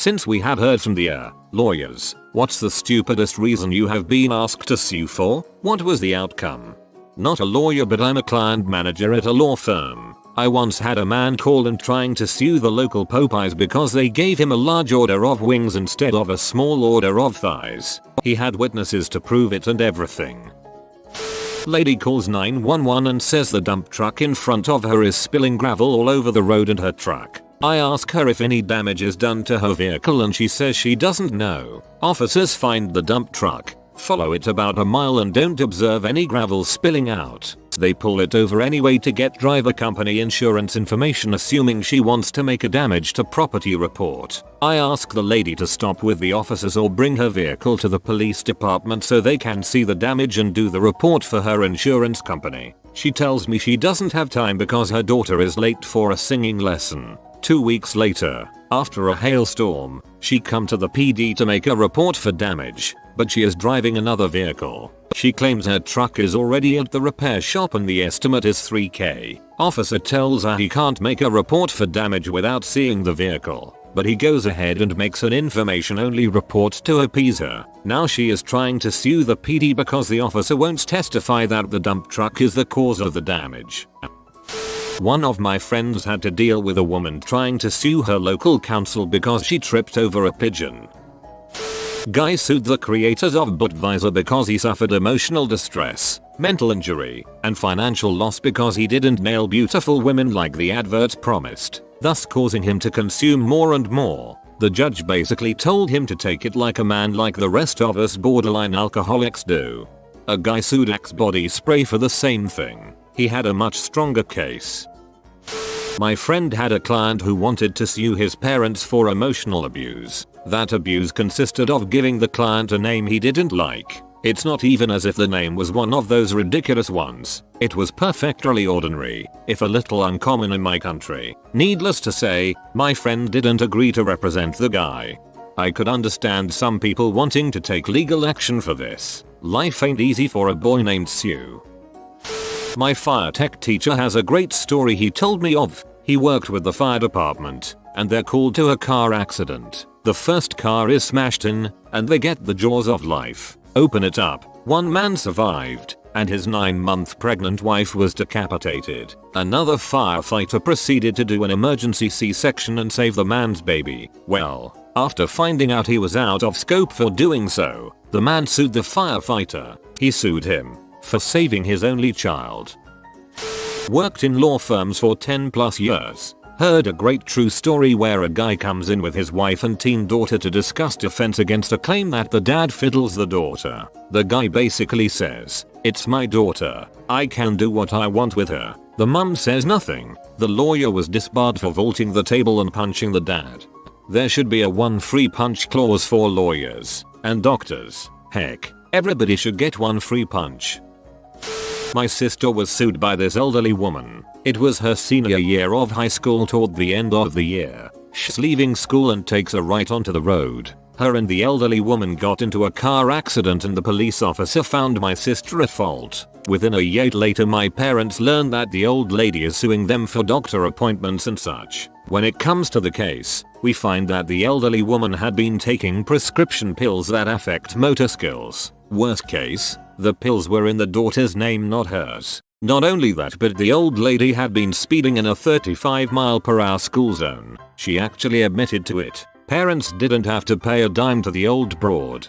Since we have heard from the lawyers, what's the stupidest reason you have been asked to sue for? What was the outcome? Not a lawyer, but I'm a client manager at a law firm. I once had a man call in trying to sue the local Popeyes because they gave him a large order of wings instead of a small order of thighs. He had witnesses to prove it and everything. Lady calls 911 and says the dump truck in front of her is spilling gravel all over the road and her truck. I ask her if any damage is done to her vehicle and she says she doesn't know. Officers find the dump truck, follow it about a mile and don't observe any gravel spilling out. They pull it over anyway to get driver company insurance information, assuming she wants to make a damage to property report. I ask the lady to stop with the officers or bring her vehicle to the police department so they can see the damage and do the report for her insurance company. She tells me she doesn't have time because her daughter is late for a singing lesson. 2 weeks later, after a hailstorm, she come to the PD to make a report for damage, but she is driving another vehicle. She claims her truck is already at the repair shop and the estimate is $3,000. Officer tells her he can't make a report for damage without seeing the vehicle, but he goes ahead and makes an information-only report to appease her. Now she is trying to sue the PD because the officer won't testify that the dump truck is the cause of the damage. One of my friends had to deal with a woman trying to sue her local council because she tripped over a pigeon. Guy sued the creators of Budweiser because he suffered emotional distress, mental injury, and financial loss because he didn't nail beautiful women like the adverts promised, thus causing him to consume more and more. The judge basically told him to take it like a man, like the rest of us borderline alcoholics do. A guy sued Axe body spray for the same thing. He had a much stronger case. My friend had a client who wanted to sue his parents for emotional abuse. That abuse consisted of giving the client a name he didn't like. It's not even as if the name was one of those ridiculous ones. It was perfectly ordinary, if a little uncommon in my country. Needless to say, my friend didn't agree to represent the guy. I could understand some people wanting to take legal action for this. Life ain't easy for a boy named Sue. My fire tech teacher has a great story he told me of. He worked with the fire department, and they're called to a car accident. The first car is smashed in, and they get the jaws of life. Open it up. One man survived, and his 9-month pregnant wife was decapitated. Another firefighter proceeded to do an emergency C-section and save the man's baby. Well, after finding out he was out of scope for doing so, the man sued the firefighter. He sued him for saving his only child. Worked in law firms for 10+ years. Heard a great true story where a guy comes in with his wife and teen daughter to discuss defense against a claim that the dad fiddles the daughter. The guy basically says, "It's my daughter. I can do what I want with her." The mum says nothing. The lawyer was disbarred for vaulting the table and punching the dad. There should be a one free punch clause for lawyers and doctors. Heck, everybody should get one free punch. My sister was sued by this elderly woman. It was her senior year of high school toward the end of the year. She's leaving school and takes a right onto the road. Her and the elderly woman got into a car accident and the police officer found my sister at fault. Within a year later my parents learned that the old lady is suing them for doctor appointments and such. When it comes to the case, we find that the elderly woman had been taking prescription pills that affect motor skills. Worst case, the pills were in the daughter's name, not hers. Not only that, but the old lady had been speeding in a 35-mile-per-hour school zone. She actually admitted to it. Parents didn't have to pay a dime to the old broad.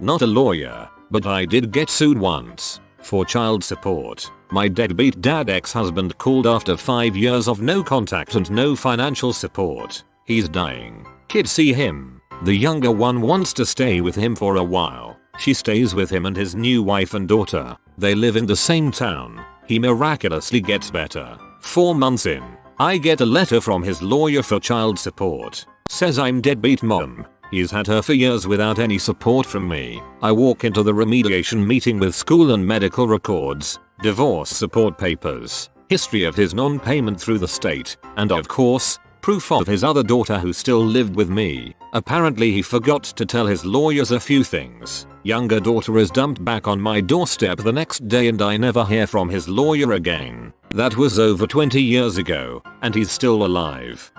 Not a lawyer, but I did get sued once for child support. My deadbeat dad ex-husband called after 5 years of no contact and no financial support. He's dying. Kids see him. The younger one wants to stay with him for a while. She stays with him and his new wife and daughter. They live in the same town. He miraculously gets better. 4 months in, I get a letter from his lawyer for child support. Says I'm deadbeat mom. He's had her for years without any support from me. I walk into the remediation meeting with school and medical records, divorce support papers, history of his non-payment through the state, and of course, proof of his other daughter who still lived with me. Apparently he forgot to tell his lawyers a few things. Younger daughter is dumped back on my doorstep the next day and I never hear from his lawyer again. That was over 20 years ago, and he's still alive.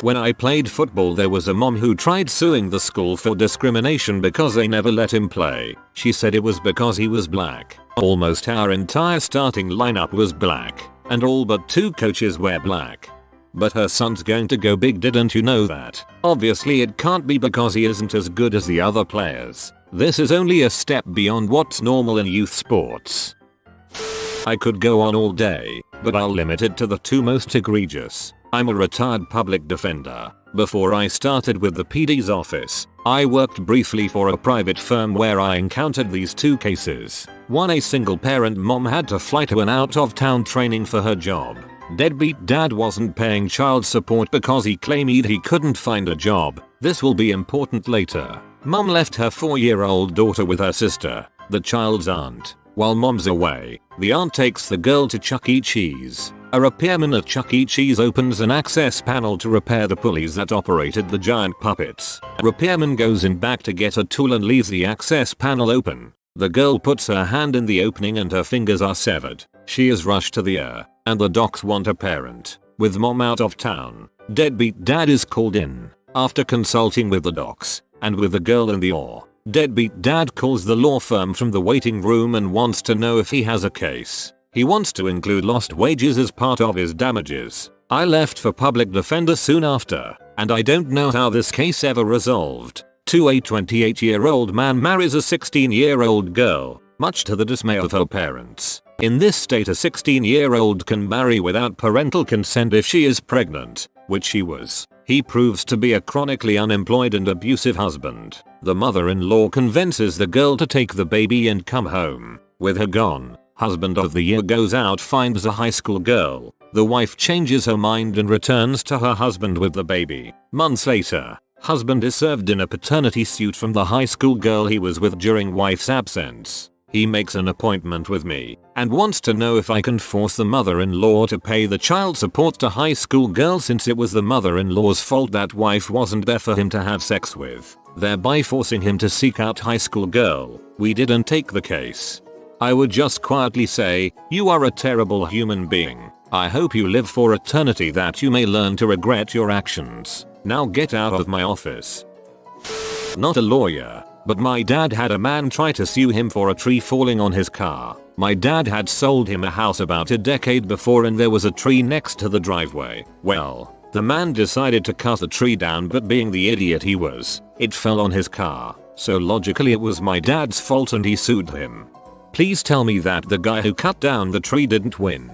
When I played football, there was a mom who tried suing the school for discrimination because they never let him play. She said it was because he was black. Almost our entire starting lineup was black, and all but 2 coaches were black. But her son's going to go big, didn't you know that? Obviously it can't be because he isn't as good as the other players. This is only a step beyond what's normal in youth sports. I could go on all day, but I'll limit it to the 2 most egregious. I'm a retired public defender. Before I started with the PD's office, I worked briefly for a private firm where I encountered these 2 cases. One, a single parent mom had to fly to an out-of-town training for her job. Deadbeat dad wasn't paying child support because he claimed he couldn't find a job. This will be important later. Mom left her 4-year-old daughter with her sister, the child's aunt. While mom's away, the aunt takes the girl to Chuck E. Cheese. A repairman at Chuck E. Cheese opens an access panel to repair the pulleys that operated the giant puppets. Repairman goes in back to get a tool and leaves the access panel open. The girl puts her hand in the opening and her fingers are severed. She is rushed to the ER, and the docs want a parent. With mom out of town, deadbeat dad is called in. After consulting with the docs, and with the girl in the ER, deadbeat dad calls the law firm from the waiting room and wants to know if he has a case. He wants to include lost wages as part of his damages. I left for public defender soon after, and I don't know how this case ever resolved. A 28-year-old man marries a 16-year-old girl, much to the dismay of her parents. In this state, a 16-year-old can marry without parental consent if she is pregnant, which she was. He proves to be a chronically unemployed and abusive husband. The mother-in-law convinces the girl to take the baby and come home. With her gone, husband of the year goes out, finds a high school girl. The wife changes her mind and returns to her husband with the baby. Months later, husband is served in a paternity suit from the high school girl he was with during wife's absence. He makes an appointment with me and wants to know if I can force the mother-in-law to pay the child support to high school girl, since it was the mother-in-law's fault that wife wasn't there for him to have sex with, thereby forcing him to seek out high school girl. We didn't take the case. I would just quietly say, you are a terrible human being. I hope you live for eternity that you may learn to regret your actions. Now get out of my office. Not a lawyer, but my dad had a man try to sue him for a tree falling on his car. My dad had sold him a house about a decade before and there was a tree next to the driveway. Well, the man decided to cut the tree down, but being the idiot he was, it fell on his car. So logically it was my dad's fault and he sued him. Please tell me that the guy who cut down the tree didn't win.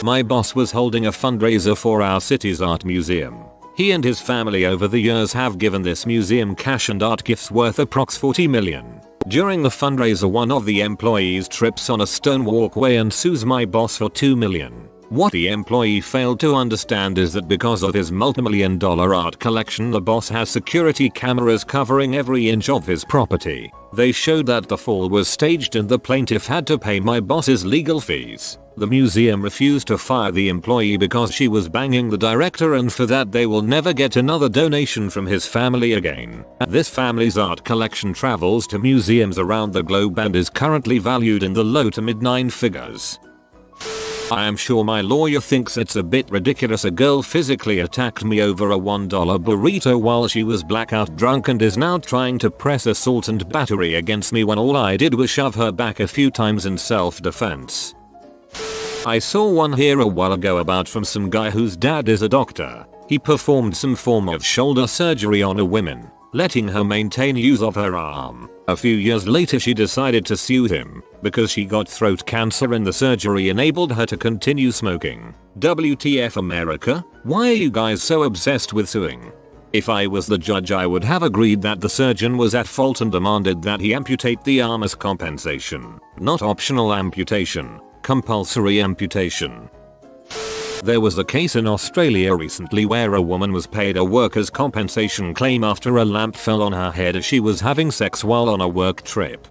My boss was holding a fundraiser for our city's art museum. He and his family over the years have given this museum cash and art gifts worth approx 40 million. During the fundraiser, one of the employees trips on a stone walkway and sues my boss for 2 million. What the employee failed to understand is that because of his multi-million-dollar art collection, the boss has security cameras covering every inch of his property. They showed that the fall was staged and the plaintiff had to pay my boss's legal fees. The museum refused to fire the employee because she was banging the director, and for that they will never get another donation from his family again. This family's art collection travels to museums around the globe and is currently valued in the low to mid 9 figures. I am sure my lawyer thinks it's a bit ridiculous a girl physically attacked me over a $1 burrito while she was blackout drunk and is now trying to press assault and battery against me when all I did was shove her back a few times in self-defense. I saw one here a while ago about from some guy whose dad is a doctor. He performed some form of shoulder surgery on a woman, letting her maintain use of her arm. A few years later she decided to sue him because she got throat cancer and the surgery enabled her to continue smoking. WTF America? Why are you guys so obsessed with suing? If I was the judge, I would have agreed that the surgeon was at fault and demanded that he amputate the arm as compensation. Not optional amputation, compulsory amputation. There was a case in Australia recently where a woman was paid a workers' compensation claim after a lamp fell on her head as she was having sex while on a work trip.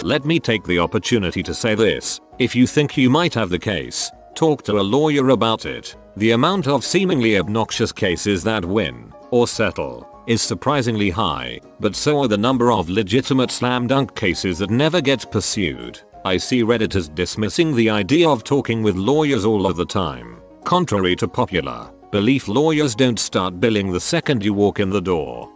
Let me take the opportunity to say this: if you think you might have the case, talk to a lawyer about it. The amount of seemingly obnoxious cases that win, or settle, is surprisingly high, but so are the number of legitimate slam dunk cases that never get pursued. I see Redditors dismissing the idea of talking with lawyers all of the time. Contrary to popular belief lawyers don't start billing the second you walk in the door.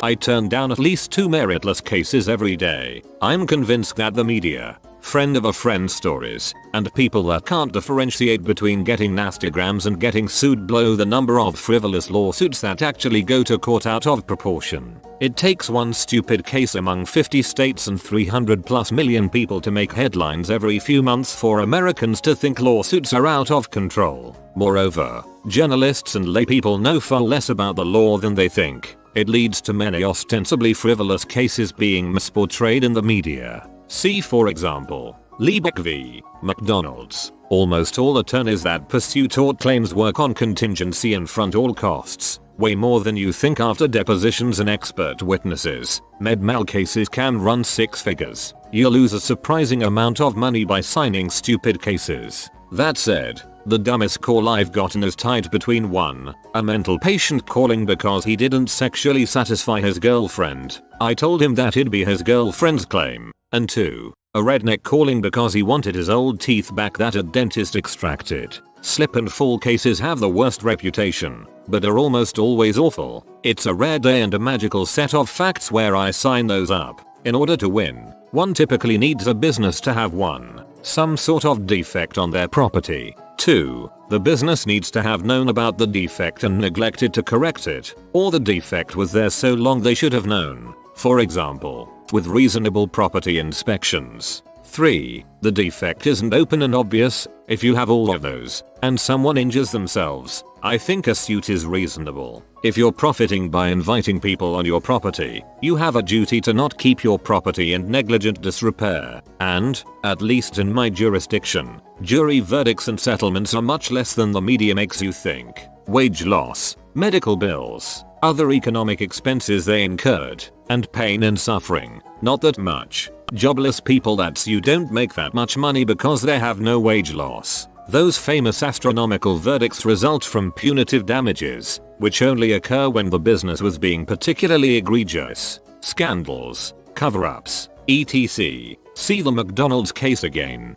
I turn down at least 2 meritless cases every day. I'm convinced that the media, friend of a friend stories, and people that can't differentiate between getting nastygrams and getting sued blow the number of frivolous lawsuits that actually go to court out of proportion. It takes one stupid case among 50 states and 300+ million people to make headlines every few months for Americans to think lawsuits are out of control. Moreover, journalists and laypeople know far less about the law than they think. It leads to many ostensibly frivolous cases being misportrayed in the media. See for example, Liebeck v. McDonald's. Almost all attorneys that pursue tort claims work on contingency and front all costs, way more than you think after depositions and expert witnesses. Med mal cases can run 6 figures. You lose a surprising amount of money by signing stupid cases. That said, the dumbest call I've gotten is tied between 1. A mental patient calling because he didn't sexually satisfy his girlfriend. I told him that it'd be his girlfriend's claim. And 2. A redneck calling because he wanted his old teeth back that a dentist extracted. Slip and fall cases have the worst reputation, but are almost always awful. It's a rare day and a magical set of facts where I sign those up. In order to win, one typically needs a business to have 1. Some sort of defect on their property. 2. The business needs to have known about the defect and neglected to correct it, or the defect was there so long they should have known. For example, with reasonable property inspections. 3. The defect isn't open and obvious. If you have all of those, and someone injures themselves, I think a suit is reasonable. If you're profiting by inviting people on your property, you have a duty to not keep your property in negligent disrepair. And, at least in my jurisdiction, jury verdicts and settlements are much less than the media makes you think. Wage loss, medical bills, other economic expenses they incurred, and pain and suffering, not that much. Jobless people that's you don't make that much money because they have no wage loss. Those famous astronomical verdicts result from punitive damages, which only occur when the business was being particularly egregious. Scandals, cover-ups, etc. See the McDonald's case again.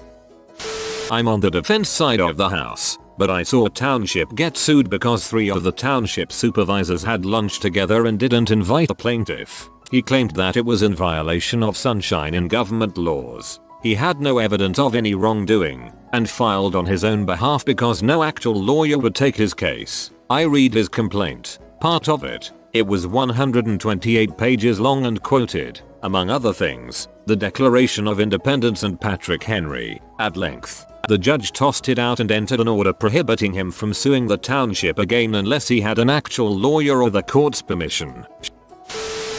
I'm on the defense side of the house, but I saw a township get sued because 3 of the township supervisors had lunch together and didn't invite the plaintiff. He claimed that it was in violation of sunshine in government laws. He had no evidence of any wrongdoing, and filed on his own behalf because no actual lawyer would take his case. I read his complaint. Part of it. It was 128 pages long and quoted, among other things, the Declaration of Independence and Patrick Henry, at length. The judge tossed it out and entered an order prohibiting him from suing the township again unless he had an actual lawyer or the court's permission.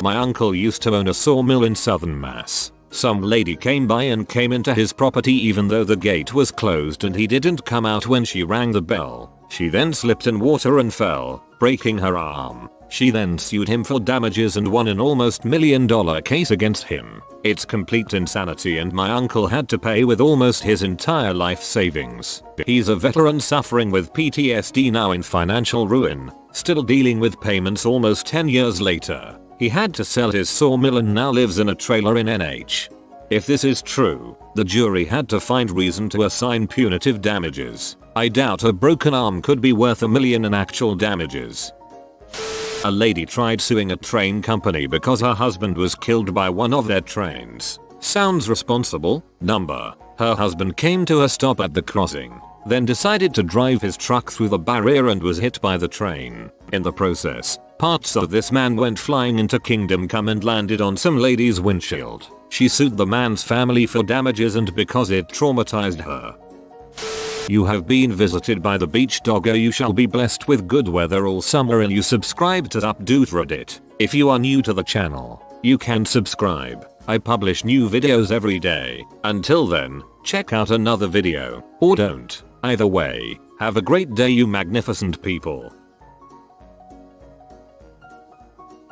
My uncle used to own a sawmill in southern Mass. Some lady came by and came into his property even though the gate was closed and he didn't come out when she rang the bell. She then slipped in water and fell, breaking her arm. She then sued him for damages and won an almost $1 million case against him. It's complete insanity and my uncle had to pay with almost his entire life savings. He's a veteran suffering with PTSD now in financial ruin, still dealing with payments almost 10 years later. He had to sell his sawmill and now lives in a trailer in NH. If this is true, the jury had to find reason to assign punitive damages. I doubt a broken arm could be worth $1 million in actual damages. A lady tried suing a train company because her husband was killed by one of their trains. Sounds responsible? Number. Her husband came to a stop at the crossing, then decided to drive his truck through the barrier and was hit by the train. In the process, parts of this man went flying into Kingdom Come and landed on some lady's windshield. She sued the man's family for damages and because it traumatized her. You have been visited by the beach doggo. You shall be blessed with good weather all summer and you subscribe to Updoot Reddit. If you are new to the channel, you can subscribe. I publish new videos every day. Until then, check out another video, or don't. Either way, have a great day you magnificent people.